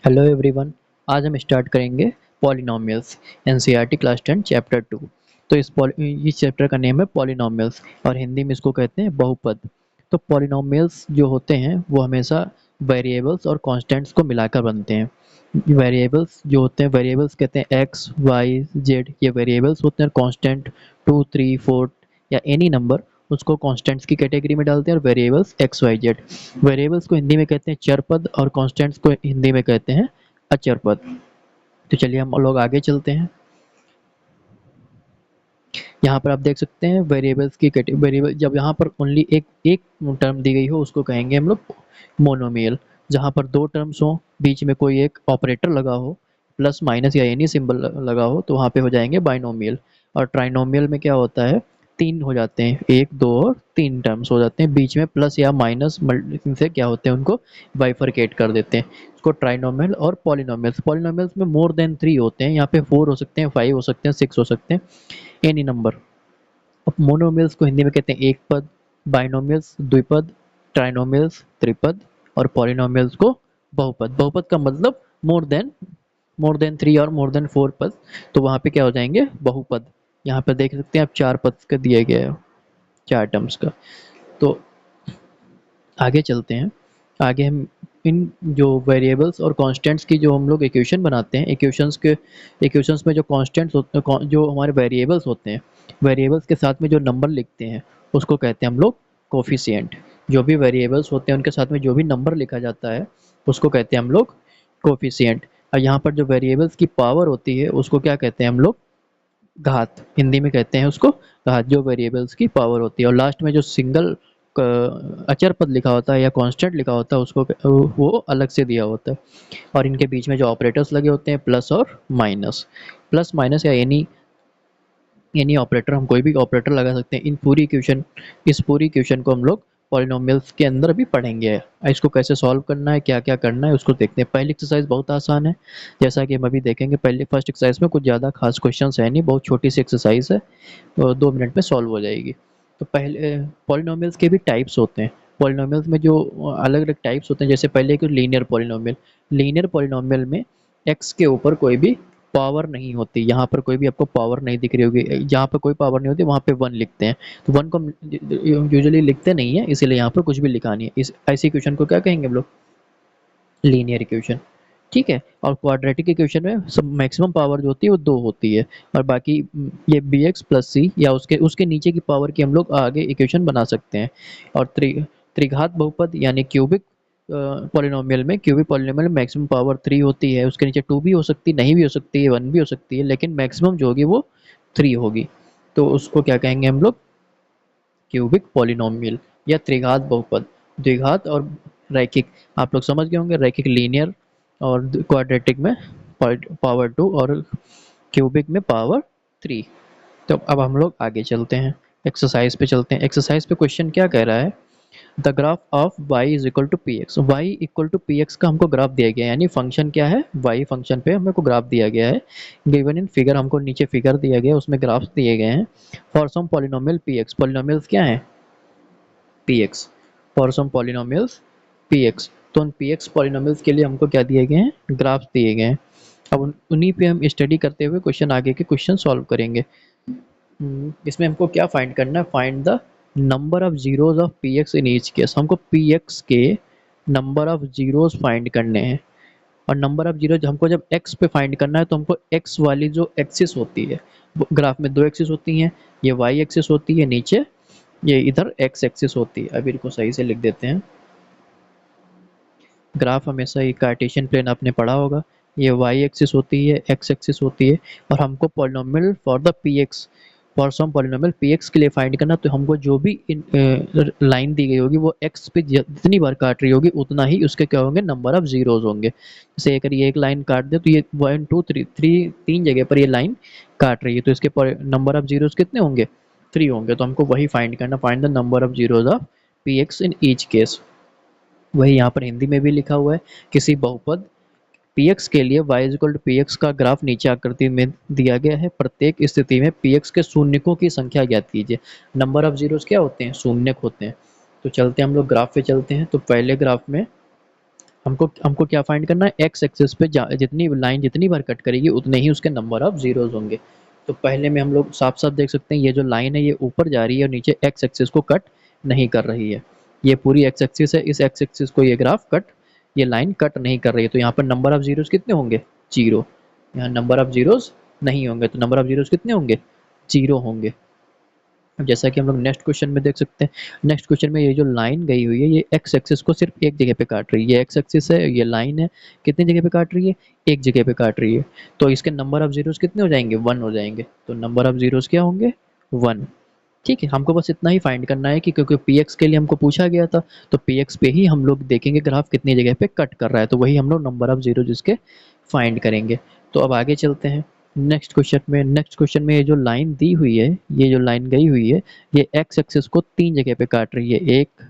Hello everyone. आज हम start करेंगे पॉलिनोमियल्स एनसीईआरटी क्लास 10 चैप्टर 2। तो इस चैप्टर का नेम है पॉलिनोमियल्स और हिंदी में इसको कहते हैं बहुपद। तो पॉलिनोमियल्स जो होते हैं वो हमेशा वेरिएबल्स और कांस्टेंट्स को मिलाकर बनते हैं। वेरिएबल्स जो होते हैं वेरिएबल्स कहते हैं एक्स वाई जेड, ये वेरिएबल्स होते हैं। कांस्टेंट 2 3 4 या एनी नंबर उसको कांस्टेंट्स की कैटेगरी में डालते हैं। और variables X Y Z, variables को हिंदी में कहते हैं चर पद और कांस्टेंट्स को हिंदी में कहते हैं अचर पद। तो चलिए हम लोग आगे चलते हैं। यहाँ पर आप देख सकते हैं वेरिएबल्स की वेरिएबल, जब यहाँ पर ओनली एक एक टर्म दी गई हो उसको कहेंगे हम लोग मोनोमियल। जहाँ पर दो टर्म्स हो, बीच में कोई एक ऑपरेटर लगा हो, प्लस माइनस या एनी सिंबल लगा हो, तो वहाँ पे हो जाएंगे बाइनोमियल। और ट्राइनोमियल में क्या होता है, तीन हो जाते हैं, एक दो और तीन टर्म्स हो जाते हैं, बीच में प्लस या माइनस से क्या होते हैं उनको बाइफरकेट कर देते हैं। इसको ट्राइनोमियल और पॉलिनोमियल्स, पॉलिनोमियल्स में मोर देन थ्री होते हैं, यहाँ पे फोर हो सकते हैं, फाइव हो सकते हैं, सिक्स हो सकते हैं, एनी नंबर। अब मोनोमियल्स को हिंदी में कहते हैं एक पद, बाइनोमियल्स द्विपद, ट्राइनोमियल्स त्रिपद और पॉलिनोमियल्स को बहुपद। बहुपद का मतलब मोर देन थ्री और मोर देन फोर पद, तो वहाँ पे क्या हो जाएंगे बहुपद। यहाँ पे देख सकते हैं आप चार पद का दिया गया है, चार टर्म्स का। तो आगे चलते हैं। आगे हम इन जो वेरिएबल्स और कांस्टेंट्स की जो हम लोग इक्वेशन बनाते हैं, इक्वेशंस में जो कांस्टेंट्स होते हैं, जो हमारे वेरिएबल्स होते हैं, वेरिएबल्स के साथ में जो नंबर लिखते हैं उसको कहते हैं हम लोग कोफिशिएंट। जो भी वेरिएबल्स होते हैं उनके साथ में जो भी नंबर लिखा जाता है उसको कहते हैं हम लोग कोफिशिएंट। और यहाँ पर जो वेरिएबल्स की पावर होती है उसको क्या कहते हैं हम लोग, घात। हिंदी में कहते हैं उसको घात, जो वेरिएबल्स की पावर होती है। और लास्ट में जो सिंगल अचर पद लिखा होता है या कांस्टेंट लिखा होता है उसको वो अलग से दिया होता है। और इनके बीच में जो ऑपरेटर्स लगे होते हैं प्लस और माइनस, प्लस माइनस या एनी एनी ऑपरेटर, हम कोई भी ऑपरेटर लगा सकते हैं। इस पूरी इक्वेशन को हम लोग पॉलिनोमियल्स के अंदर भी पढ़ेंगे। इसको कैसे सॉल्व करना है, क्या क्या करना है उसको देखते हैं। पहली एक्सरसाइज बहुत आसान है, जैसा कि हम अभी देखेंगे। पहले फर्स्ट एक्सरसाइज में कुछ ज़्यादा खास क्वेश्चंस है नहीं, बहुत छोटी सी एक्सरसाइज है, तो 2 मिनट में सॉल्व हो जाएगी। तो पहले पॉलिनोमियल्स के भी टाइप्स होते हैं। पॉलिनोमियल्स में जो अलग अलग टाइप्स होते हैं, जैसे पहले एक लीनियर पॉलिनोमियल। लीनियर पॉलिनोमियल में एक्स के ऊपर कोई भी पावर नहीं होती। यहाँ पर कोई भी आपको पावर नहीं दिख रही होगी, जहाँ पर कोई पावर नहीं होती वहाँ पे वन लिखते हैं। तो वन को हम यूजुअली लिखते नहीं है, इसीलिए यहाँ पर कुछ भी लिखा नहीं है। इस ऐसी इक्वेशन को क्या कहेंगे हम लोग, लीनियर इक्वेशन। ठीक है। और क्वाड्रेटिक इक्वेशन में सब मैक्सिमम पावर जो होती है वो दो होती है, और बाकी ये बी एक्स प्लस सी या उसके उसके नीचे की पावर की हम लोग आगे इक्वेशन बना सकते हैं। और त्रिघात बहुपद यानी क्यूबिक पॉलिनोमियल में, क्यूबिक पॉलिनोमियल में मैक्सिमम पावर थ्री होती है, उसके नीचे टू भी हो सकती है, नहीं भी हो सकती है, वन भी हो सकती है, लेकिन मैक्सिमम जो होगी वो थ्री होगी। तो उसको क्या कहेंगे हम लोग, क्यूबिक पॉलिनोमियल या त्रिघात बहुपद। द्विघात और रैखिक, आप लोग समझ गए होंगे, रैखिक लीनियर, और क्वाड्रेटिक में पावर टू और क्यूबिक में पावर थ्री। तो अब हम लोग आगे चलते हैं, एक्सरसाइज पे चलते हैं। एक्सरसाइज पे क्वेश्चन क्या कह रहा है, the graph of y is equal to P X. Y equal to P X का हमको ग्राफ दिया गया है, यानी फंक्शन क्या है, y फंक्शन पे हमको ग्राफ दिया गया है। गिवन इन फिगर, हमको नीचे फिगर दिया गया है, उसमें ग्राफ्स दिए गए हैं। For some polynomial P X, polynomials क्या है P X, for some polynomials P X. तो उन पी एक्स पॉलिनोमियल्स के लिए हमको क्या दिए गए हैं, ग्राफ्स दिए गए हैं। अब उन्हीं पे हम स्टडी करते हुए क्वेश्चन, आगे के क्वेश्चन सॉल्व करेंगे। इसमें हमको क्या फाइंड करना है, find the number of zeros of P x in each case. हमको पी एक्स के नंबर ऑफ जीरोज फाइंड करने हैं। और नंबर ऑफ जीरोज हमको जब एक्स पे फाइंड करना है, तो हमको एक्स वाली जो एक्सिस होती है, ग्राफ में दो एक्सिस होती हैं, ये वाई एक्सिस होती है नीचे, ये इधर एक्स एक्सिस होती है। अभी इनको सही से लिख देते हैं। ग्राफ हमेशा ये कार्टेशियन प्लेन आपने पढ़ा होगा, ये वाई एक्सिस होती है, एक्स एक्सिस होती है। और हमको polynomial for the P X, for some polynomial P X के लिए फाइंड करना, तो हमको जो भी लाइन दी गई होगी वो एक्स पे जितनी बार काट रही होगी उतना ही उसके क्या होंगे, नंबर ऑफ जीरोज होंगे। जैसे अगर ये एक लाइन काट दे तो ये वन टू थ्री थ्री तीन जगह पर ये लाइन काट रही है, तो इसके नंबर ऑफ जीरोज कितने होंगे, थ्री होंगे। तो हमको वही फाइंड करना, find the number of zeros of P x in each case. वही यहाँ पर हिंदी में भी लिखा हुआ है, किसी बहुपद Px के लिए y is equal to P X का ग्राफ नीचे आकृति में दिया गया है। प्रत्येक स्थिति में Px के शून्यकों की संख्या ज्ञात कीजिए। नंबर ऑफ जीरोस क्या होते हैं, शून्यक होते हैं। तो चलते हैं हम लोग ग्राफ पे चलते हैं। तो पहले ग्राफ में हमको हमको क्या फाइंड करना है, एक्स एक्सिस पे जितनी लाइन जितनी बार कट करेगी उतने ही उसके नंबर ऑफ जीरोज होंगे। तो पहले में हम लोग साफ साफ देख सकते हैं ये जो लाइन है ये ऊपर जा रही है और नीचे एक्स एक्सिस को कट नहीं कर रही है। ये पूरी एक्स एक्सिस है, इस एक्स एक्सिस को ये ग्राफ कट, ये लाइन कट नहीं कर रही है, तो यहाँ पर नंबर ऑफ जीरोज कितने होंगे, जीरो। यहाँ नंबर ऑफ जीरोज नहीं होंगे, तो नंबर ऑफ जीरोज कितने होंगे, जीरो होंगे। अब जैसा कि हम लोग नेक्स्ट क्वेश्चन में देख सकते हैं, नेक्स्ट क्वेश्चन में ये जो लाइन गई हुई है ये एक्स एक्सिस को सिर्फ एक जगह पे काट रही है, ये एक्स एक्सिस है, ये लाइन है, कितनी जगह पे काट रही है, एक जगह पे काट रही है। तो इसके नंबर ऑफ जीरोस कितने हो जाएंगे, वन हो जाएंगे। तो नंबर ऑफ जीरोस क्या होंगे, वन। ठीक है, हमको बस इतना ही फाइंड करना है कि क्योंकि पी एक्स के लिए हमको पूछा गया था, तो पी एक्स पे ही हम लोग देखेंगे ग्राफ कितनी जगह पे कट कर रहा है, तो वही हम लोग नंबर ऑफ जीरो जिसके फाइंड करेंगे। तो अब आगे चलते हैं नेक्स्ट क्वेश्चन में। नेक्स्ट क्वेश्चन में ये जो लाइन दी हुई है, ये जो लाइन गई हुई है, ये एक्स एक्सिस को तीन जगह पे काट रही है, एक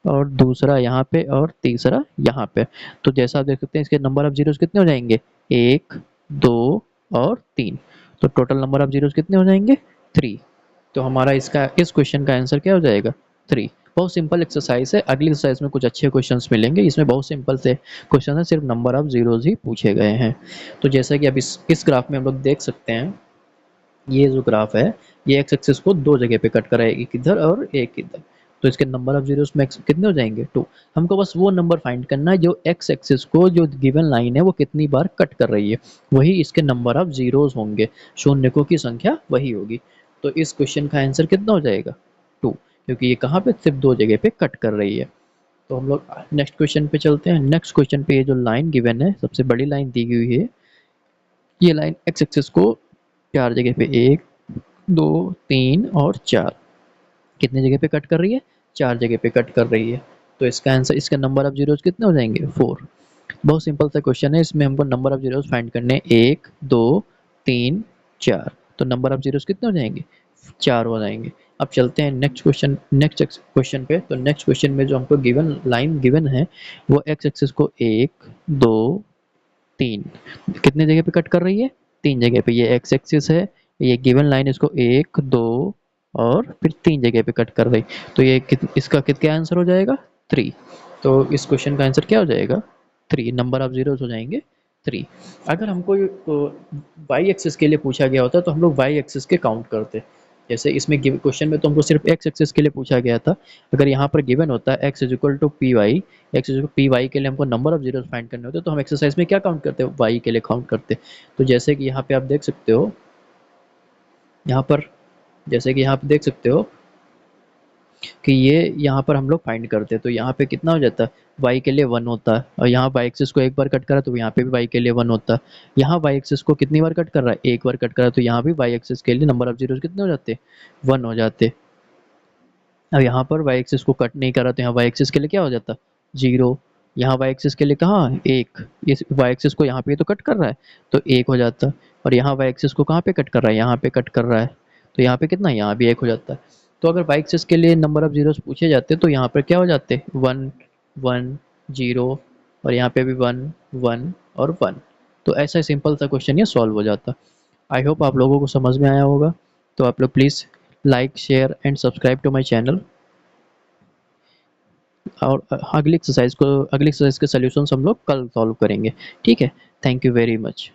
और दूसरा यहाँ पे और तीसरा यहाँ पे। तो जैसा आप देख सकते हैं इसके नंबर ऑफ जीरोस कितने हो जाएंगे, एक, दो और तीन। तो टोटल नंबर ऑफ जीरोस कितने हो जाएंगे, थ्री। तो हमारा इसका इस क्वेश्चन का आंसर क्या हो जाएगा, थ्री। बहुत सिंपल एक्सरसाइज है, अगली एक्सरसाइज में कुछ अच्छे क्वेश्चंस मिलेंगे, इसमें बहुत सिंपल से क्वेश्चन है, सिर्फ नंबर ऑफ जीरोज ही पूछे गए हैं। तो जैसा कि अब इस ग्राफ में हम लोग देख सकते हैं, ये जो ग्राफ है ये एक्स एक्सिस को दो जगह पे कट करा है, एक इधर और एक इधर। तो इसके नंबर ऑफ जीरोस में कितने हो जाएंगे, टू। हमको बस वो नंबर फाइंड करना है जो एक्स एक्सिस को जो गिवन लाइन है वो कितनी बार कट कर रही है, वही इसके नंबर ऑफ जीरोस होंगे, शून्यकों की संख्या वही होगी। तो इस क्वेश्चन का आंसर कितना हो जाएगा, टू, क्योंकि ये कहाँ पे सिर्फ दो जगह पे कट कर रही है। तो हम लोग नेक्स्ट क्वेश्चन पे चलते हैं। नेक्स्ट क्वेश्चन पे ये जो लाइन गिवन है, सबसे बड़ी लाइन दी हुई है, ये लाइन एक्स एक्सिस को चार जगह पे, एक, दो, तीन और चार, कितने जगह पे कट कर रही है, चार जगह पे कट कर रही है। तो इसका आंसर, इसका नंबर ऑफ जीरोस कितने हो जाएंगे, फोर। बहुत सिंपल सा क्वेश्चन है, इसमें हमको नंबर ऑफ जीरोस फाइंड करने हैं, एक, दो, तीन, चार। तो नंबर ऑफ जीरोस कितने हो जाएंगे, चार हो जाएंगे। अब चलते हैं नेक्स्ट क्वेश्चन, नेक्स्ट क्वेश्चन पे। तो नेक्स्ट क्वेश्चन में जो हमको गिवन लाइन गिवन है वो एक्स एक्सिस को एक, दो, तीन, कितने जगह पे कट कर रही है, तीन जगह पे। ये एक्स एक्सिस है, ये गिवन लाइन इसको एक, दो और फिर तीन जगह पे कट कर रही। तो ये इसका क्या आंसर हो जाएगा, थ्री। तो इस क्वेश्चन का आंसर क्या हो जाएगा, थ्री। नंबर ऑफ जीरोस हो जाएंगे थ्री। अगर हमको वाई एक्सिस के लिए पूछा गया होता तो हम लोग वाई एक्सिस के काउंट करते। जैसे इसमें क्वेश्चन में तो हमको सिर्फ एक्स एक्सिस के लिए पूछा गया था, अगर यहाँ पर गिवन होता है X is equal to P Y, X is equal P Y के लिए हमको नंबर ऑफ जीरोस फाइंड करने होते तो हम एक्सरसाइज में क्या काउंट करते, वाई के लिए काउंट करते। तो जैसे कि यहाँ पे आप देख सकते हो, यहाँ पर जैसे कि यहाँ पे देख सकते हो कि ये यहाँ पर हम लोग फाइंड करते हैं, तो यहाँ पे कितना हो जाता है, y के लिए वन होता है, और यहाँ y एक्सिस को एक बार कट करा तो यहाँ पे भी y के लिए वन होता है। यहाँ y एक्सिस को कितनी बार कट कर रहा है, एक बार कट करा, तो यहाँ भी y एक्सिस के लिए नंबर ऑफ जीरोस कितने हो जाते, वन हो जाते। अब यहाँ पर y एक्सिस को कट नहीं करा तो यहाँ y एक्सिस के लिए क्या हो जाता, जीरो। यहाँ y एक्सिस के लिए कहाँ, एक, इस y एक्सिस को यहाँ पे तो कट कर रहा है तो एक हो जाता, और यहाँ y एक्सिस को कहाँ पे कट कर रहा है, यहाँ पे कट कर रहा है, तो यहाँ पे कितना, यहाँ भी एक हो जाता है। तो अगर y एक्सिस के लिए नंबर ऑफ जीरोस पूछे जाते तो यहाँ पर क्या हो जाते, वन, वन, जीरो, और यहाँ पे भी वन, वन और वन। तो ऐसा सिंपल सा क्वेश्चन ये सॉल्व हो जाता। आई होप आप लोगों को समझ में आया होगा। तो आप लोग please like, share and subscribe to my channel. और अगली एक्सरसाइज के सॉल्यूशंस हम लोग कल सॉल्व करेंगे। ठीक है, थैंक यू वेरी मच।